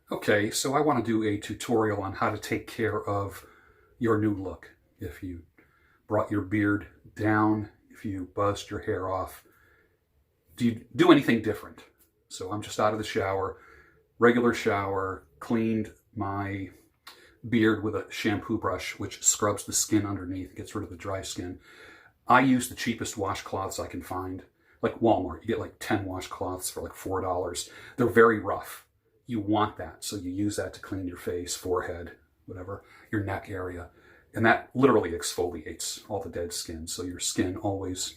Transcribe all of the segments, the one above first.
Okay, so I want to do a tutorial on how to take care of your new look. If you brought your beard down, if you buzzed your hair off, do you do anything different? So I'm just out of the shower, regular shower, cleaned my beard with a shampoo brush, which scrubs the skin underneath, gets rid of the dry skin. I use the cheapest washcloths I can find, like Walmart. You get like 10 washcloths for like $4. They're very rough. You want that, so you use that to clean your face, forehead, whatever, your neck area. And that literally exfoliates all the dead skin, so your skin always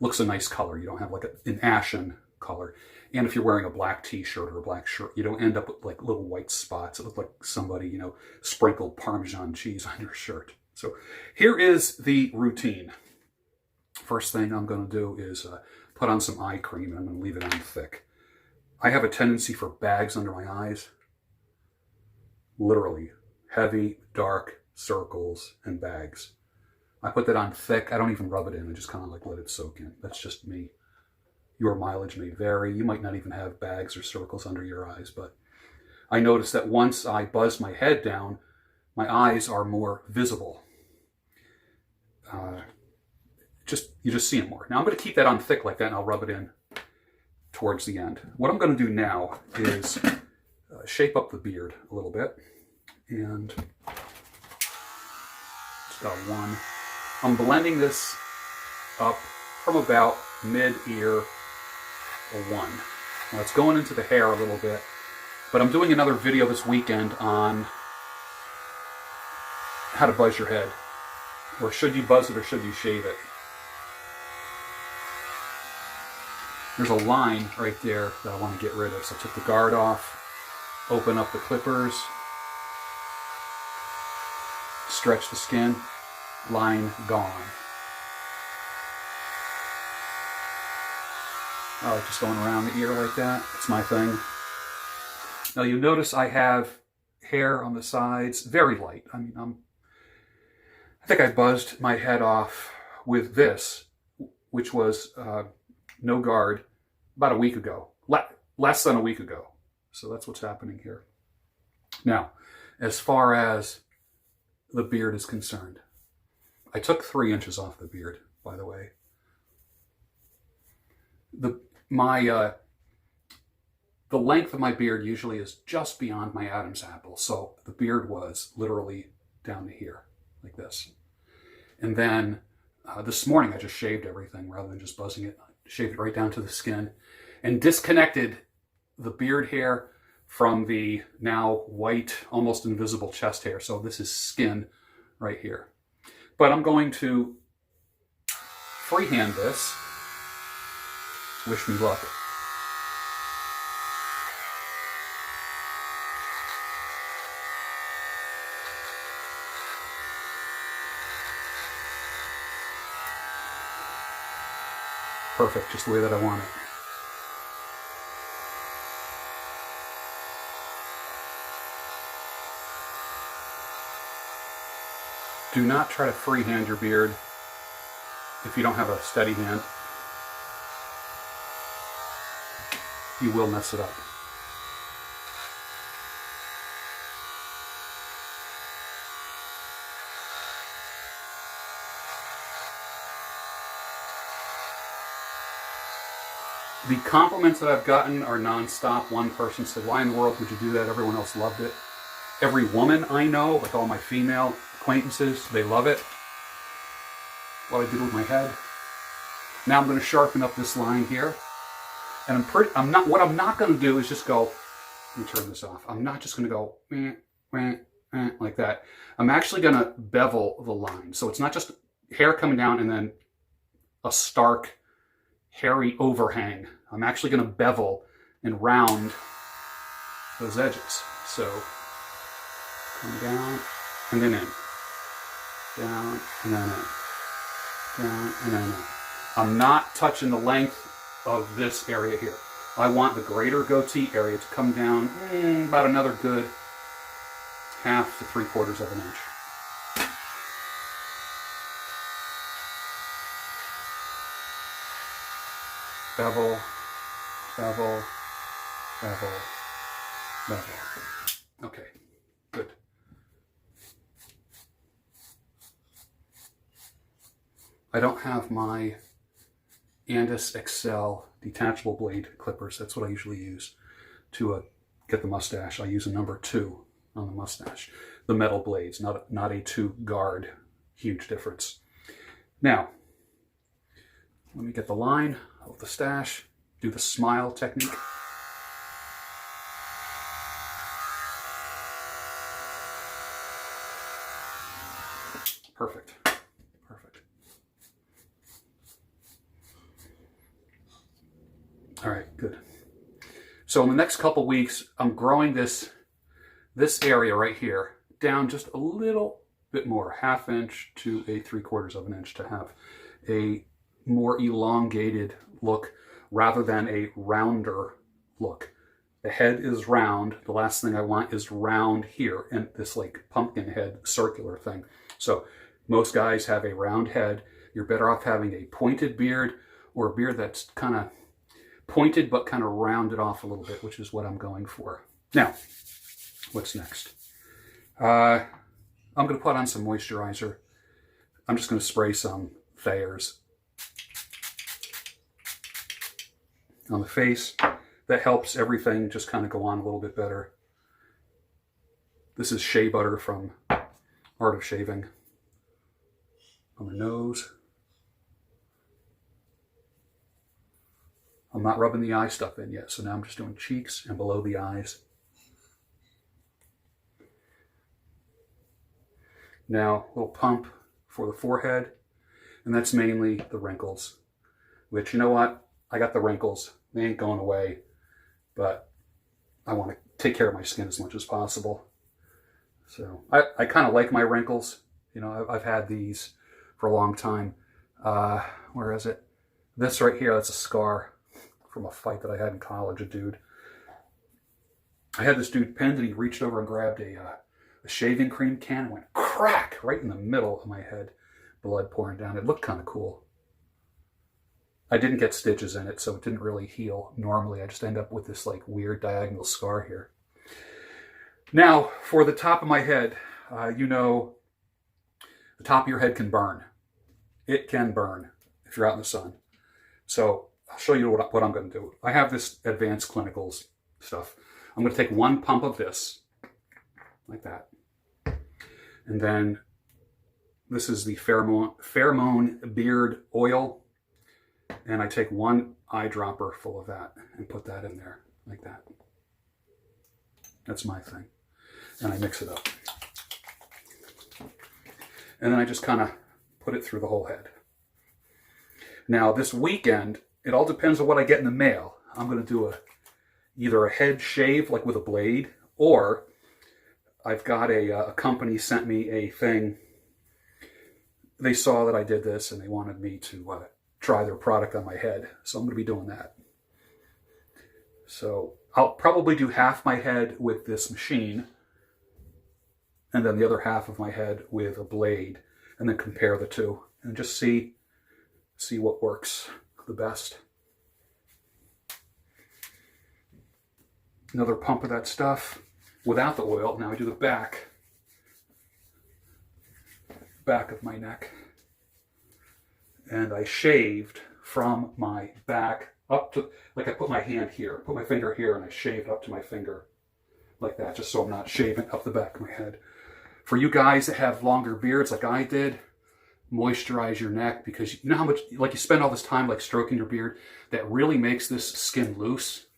looks a nice color. You don't have like an ashen color. And if you're wearing a black t-shirt or a black shirt, you don't end up with like little white spots. It looks like somebody, sprinkled Parmesan cheese on your shirt. So here is the routine. First thing I'm going to do is put on some eye cream, and I'm going to leave it on thick. I have a tendency for bags under my eyes. Literally, heavy, dark circles and bags. I put that on thick. I don't even rub it in. I just kind of like let it soak in. That's just me. Your mileage may vary. You might not even have bags or circles under your eyes, but I noticed that once I buzz my head down, my eyes are more visible. You just see them more. Now I'm going to keep that on thick like that, and I'll rub it in towards the end. What I'm going to do now is shape up the beard a little bit, and just got one. I'm blending this up from about mid-ear to one. Now it's going into the hair a little bit, but I'm doing another video this weekend on how to buzz your head, or should you buzz it or should you shave it. There's a line right there that I want to get rid of. So I took the guard off, open up the clippers, stretch the skin, line gone. I like just going around the ear like that. It's my thing. Now you notice I have hair on the sides, very light. I think I buzzed my head off with this, which was no guard, about a week ago, less than a week ago. So that's what's happening here. Now, as far as the beard is concerned, I took 3 inches off the beard, by the way. The length of my beard usually is just beyond my Adam's apple. So the beard was literally down to here, like this. And then this morning I just shaved everything rather than just buzzing it. Shaved it right down to the skin and disconnected the beard hair from the now white, almost invisible chest hair. So this is skin right here. But I'm going to freehand this. Wish me luck. Perfect, just the way that I want it. Do not try to freehand your beard if you don't have a steady hand. You will mess it up. The compliments that I've gotten are nonstop. One person said, "Why in the world would you do that?" Everyone else loved it. Every woman I know, like all my female acquaintances, they love it. What I did with my head. Now I'm going to sharpen up this line here. And what I'm not going to do is just go, let me turn this off. I'm not just going to go like that. I'm actually going to bevel the line. So it's not just hair coming down and then a stark, hairy overhang. I'm actually going to bevel and round those edges. So come down and then in. Down and then in. Down and then in. I'm not touching the length of this area here. I want the greater goatee area to come down about another good 1/2 to 3/4 of an inch. Bevel, bevel, bevel, Okay, good. I don't have my Andis Excel detachable blade clippers. That's what I usually use to get the mustache. I use a number 2 on the mustache. The metal blades, not a 2 guard. Huge difference. Now, let me get the line of the stash, do the smile technique. Perfect. Perfect. All right, good. So in the next couple weeks, I'm growing this area right here down just a little bit more, 1/2 inch to a 3/4 of an inch, to have a more elongated look rather than a rounder look. The head is round. The last thing I want is round here and this like pumpkin head circular thing. So most guys have a round head. You're better off having a pointed beard or a beard that's kind of pointed but kind of rounded off a little bit, which is what I'm going for. Now, what's next? I'm going to put on some moisturizer. I'm just going to spray some Thayer's on the face. That helps everything just kind of go on a little bit better. This is shea butter from Art of Shaving. On the nose. I'm not rubbing the eye stuff in yet, so now I'm just doing cheeks and below the eyes. Now, a little pump for the forehead, and that's mainly the wrinkles, which, you know what? I got the wrinkles. They ain't going away, but I want to take care of my skin as much as possible. So I kind of like my wrinkles. You know, I've had these for a long time. Where is it? This right here, that's a scar from a fight that I had in college, a dude. I had this dude pinned and he reached over and grabbed a shaving cream can and went crack right in the middle of my head, blood pouring down. It looked kind of cool. I didn't get stitches in it, so it didn't really heal normally. I just end up with this like weird diagonal scar here. Now, for the top of my head, you know, the top of your head can burn. It can burn if you're out in the sun. So I'll show you what I'm going to do. I have this advanced clinicals stuff. I'm going to take 1 pump of this, like that. And then this is the Pheromone Beard Oil. And I take 1 eyedropper full of that and put that in there, like that. That's my thing. And I mix it up. And then I just kind of put it through the whole head. Now, this weekend, it all depends on what I get in the mail. I'm going to do either a head shave, like with a blade, or I've got a company sent me a thing. They saw that I did this and they wanted me to try their product on my head. So I'm going to be doing that. So I'll probably do half my head with this machine and then the other half of my head with a blade, and then compare the two and just see what works the best. Another pump of that stuff without the oil. Now I do the back of my neck. And I shaved from my back up to, like I put my hand here, put my finger here, and I shaved up to my finger like that, just so I'm not shaving up the back of my head. For you guys that have longer beards like I did, moisturize your neck, because you know how much, like you spend all this time like stroking your beard, that really makes this skin loose.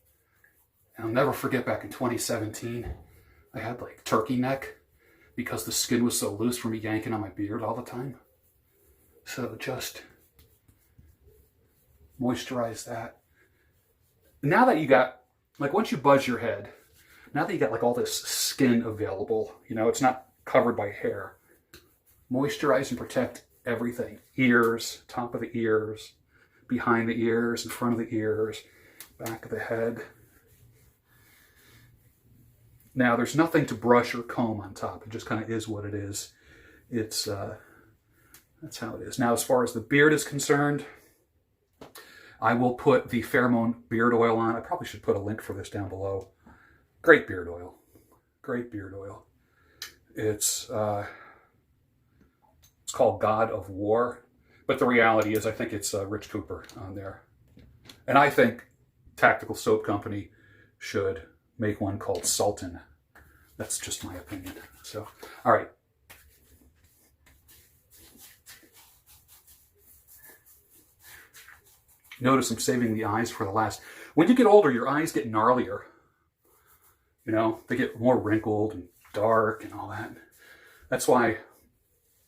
And I'll never forget back in 2017, I had like turkey neck because the skin was so loose from me yanking on my beard all the time. So just moisturize that. Now that you got, like once you buzz your head, now that you got like all this skin available, you know, it's not covered by hair, moisturize and protect everything. Ears, top of the ears, behind the ears, in front of the ears, back of the head. Now there's nothing to brush or comb on top. It just kind of is what it is. It's, that's how it is. Now as far as the beard is concerned, I will put the Pheromone Beard Oil on. I probably should put a link for this down below, Great beard oil. Great beard oil. It's called God of War, but the reality is I think it's Rich Cooper on there. And I think Tactical Soap Company should make one called Sultan. That's just my opinion. So, all right. Notice I'm saving the eyes for the last. When you get older, your eyes get gnarlier. You know, they get more wrinkled and dark and all that. That's why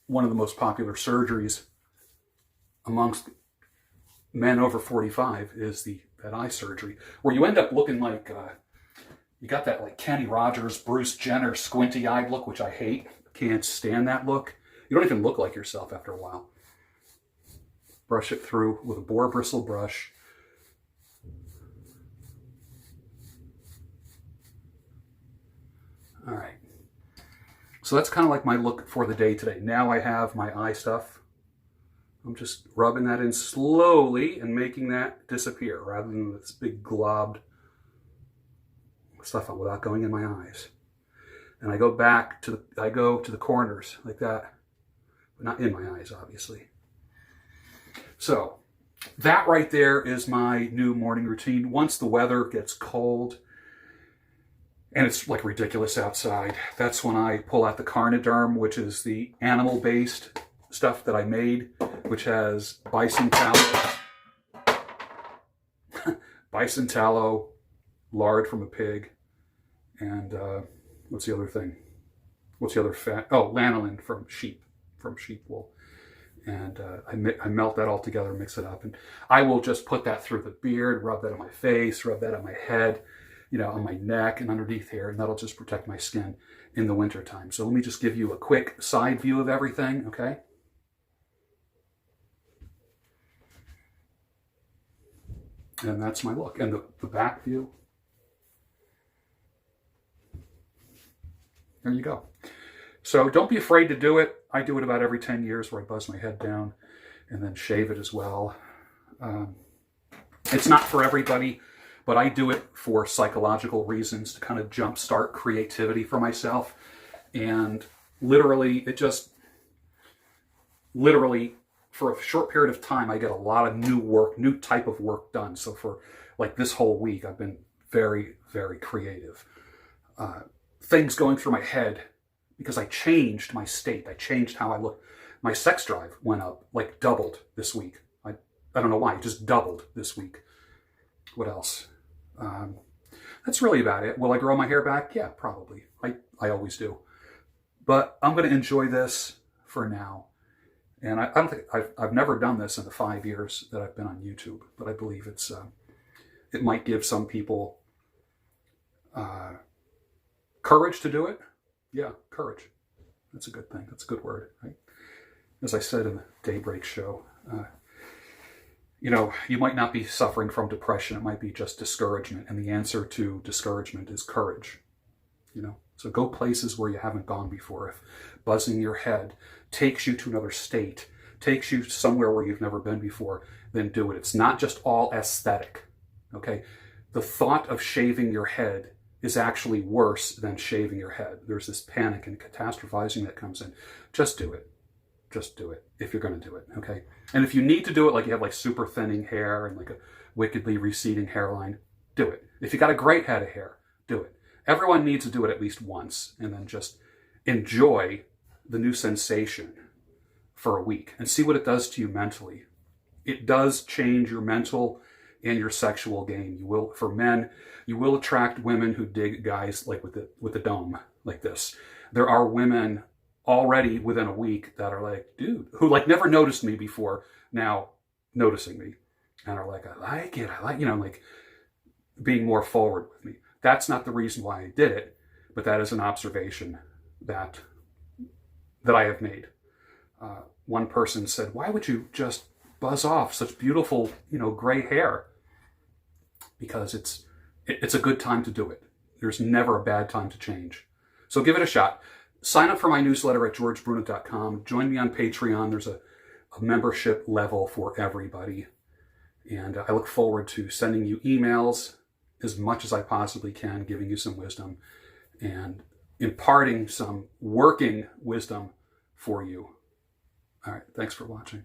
one of the most popular surgeries amongst men over 45 is that eye surgery, where you end up looking like, you got that like Kenny Rogers, Bruce Jenner squinty-eyed look, which I hate. Can't stand that look. You don't even look like yourself after a while. Brush it through with a boar bristle brush. All right. So that's kind of like my look for the day today. Now I have my eye stuff. I'm just rubbing that in slowly and making that disappear rather than this big globbed stuff without going in my eyes. And I go back to the corners like that, but not in my eyes, obviously. So that right there is my new morning routine. Once the weather gets cold and it's like ridiculous outside, that's when I pull out the Carniderm, which is the animal-based stuff that I made, which has bison tallow, lard from a pig, and what's the other thing? What's the other fat? Oh, lanolin from sheep wool. And I melt that all together, mix it up, and I will just put that through the beard, rub that on my face, rub that on my head, you know, on my neck and underneath here, and that'll just protect my skin in the wintertime. So let me just give you a quick side view of everything, okay? And that's my look. And the back view. There you go. So don't be afraid to do it. I do it about every 10 years where I buzz my head down and then shave it as well. It's not for everybody, but I do it for psychological reasons to kind of jumpstart creativity for myself. And literally, for a short period of time, I get a lot of new type of work done. So for like this whole week, I've been very, very creative. Things going through my head because I changed my state. I changed how I look. My sex drive went up, like doubled this week. I don't know why, it just doubled this week. What else? That's really about it. Will I grow my hair back? Yeah, probably. I always do. But I'm going to enjoy this for now. And I don't think I've never done this in the 5 years that I've been on YouTube, but I believe it might give some people courage to do it. Yeah, courage. That's a good thing. That's a good word, right? As I said in the Daybreak show, you know, you might not be suffering from depression. It might be just discouragement. And the answer to discouragement is courage, you know. So go places where you haven't gone before. If buzzing your head takes you to another state, takes you somewhere where you've never been before, then do it. It's not just all aesthetic, okay? The thought of shaving your head is actually worse than shaving your head. There's this panic and catastrophizing that comes in. Just do it. Just do it if you're going to do it, okay? And if you need to do it, like you have like super thinning hair and like a wickedly receding hairline, do it. If you got a great head of hair, do it. Everyone needs to do it at least once and then just enjoy the new sensation for a week and see what it does to you mentally. It does change your mental and your sexual game. You will, for men, you will attract women who dig guys like with the dome like this. There are women already within a week that are like, dude, who like never noticed me before, now noticing me and are like, I like it. I like, you know, like being more forward with me. That's not the reason why I did it, but that is an observation that I have made. One person said, why would you just buzz off such beautiful, you know, gray hair? Because it's a good time to do it. There's never a bad time to change. So give it a shot. Sign up for my newsletter at georgebruno.com. Join me on Patreon. There's a membership level for everybody. And I look forward to sending you emails as much as I possibly can, giving you some wisdom and imparting some working wisdom for you. All right, thanks for watching.